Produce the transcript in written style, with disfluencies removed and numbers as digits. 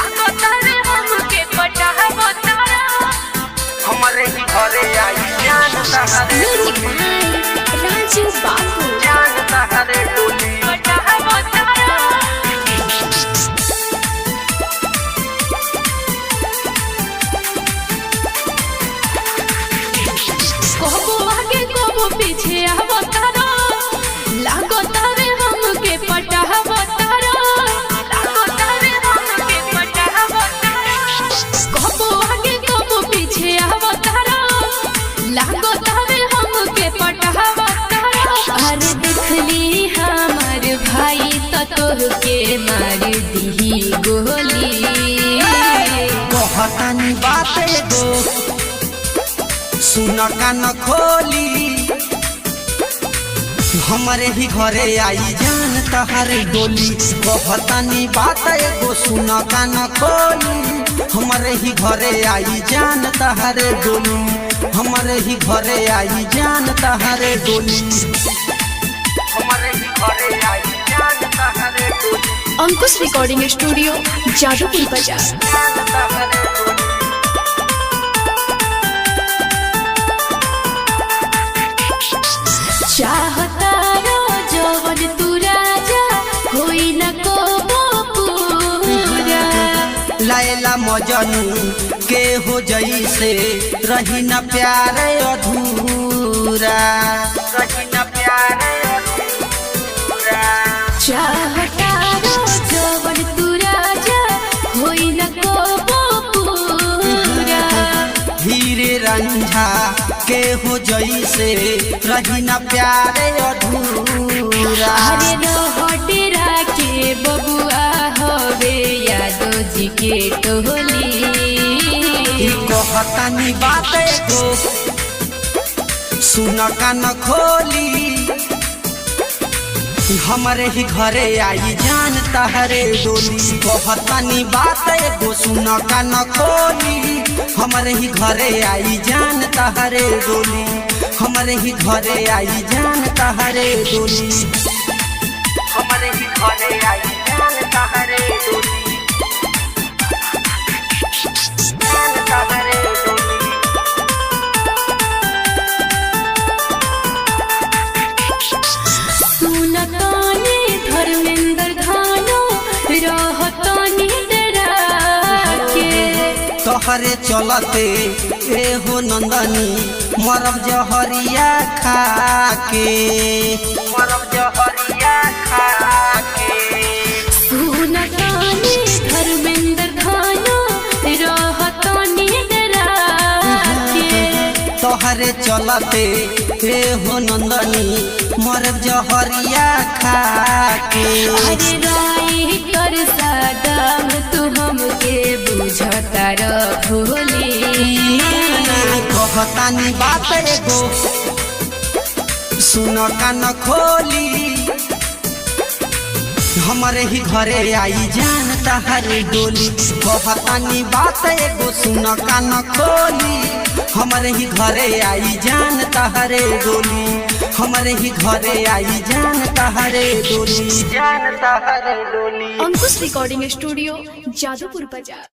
हमके पटावो तारा हमारे ही घरे आई जान तहरे राजू बाबू जान तहरे डोली पटावो तारा कोबो आगे कोबो पीछे आवो तारा लागो तारे हमके पटावो तारा लागो तारे हमके पटावो तारा कोबो आगे कोबो पीछे आवो तारा लागो तारे हमके पटावो तारा अरे देखली हमार भाई तो तोहके मार दी गोली कहतानी बाते गो सुन कान खोली हमारे ही घरे आई जान तहरे डोली कहतानी बात एगो सुन कान खोली हमारे ही घरे आई जान तहरे डोली हमारे ही घरे आई जान तहरे डोली हमारे ही घरे आई जान तहरे डोली अंकुश रिकॉर्डिंग स्टूडियो जादूपुर बाजार जान तहरे डोली चाहता रो जवन तू राजा होई न को पूरा लैला मजनू के हो जैसे रही न प्यार अधूरा रही न प्यार अधूरा चाहता रो जवन तू राजा होई न को पूरा धीरे रंझा के हो जैसे रही न प्यार अधूरा अरे रोहटेरा के बबुआ होवे यादो जी के टोली कहतानी बात गो सुन कान खोली हमारे ही घरे आई जान तहरे डोली कहतानी बात एगो सुन कान खोली हमारे ही घरे आई जान तहरे डोली हमारे ही घरे आई जान तहरे डोली हमारे ही घरे आई जान तहरे डोली जान तहरे डोली सुनतानी धर्मेंद्र धानो रहतानी डरा के तोहरे चलते ए हो नंदनी मरब जहरिया खा के मरब जहरिया खा के सुनतानी धर्मेंद्र धानो रहतानी डरा के तोहरे चलते ए हो नंदनी मरब जहरिया खा के अरे राई कर सदाम तू हमके बुझता भोली कहतानी बात एगो सुन कान खोली हमारे ही घरे आई जान तहरे डोली कहतानी बात एगो सुन कान खोली हमारे ही घरे आई जान तहरे डोली हमारे ही घरे आई जान तहरे डोली जान तहरे डोली अंकुश रिकॉर्डिंग स्टूडियो जादूपुर बाजार।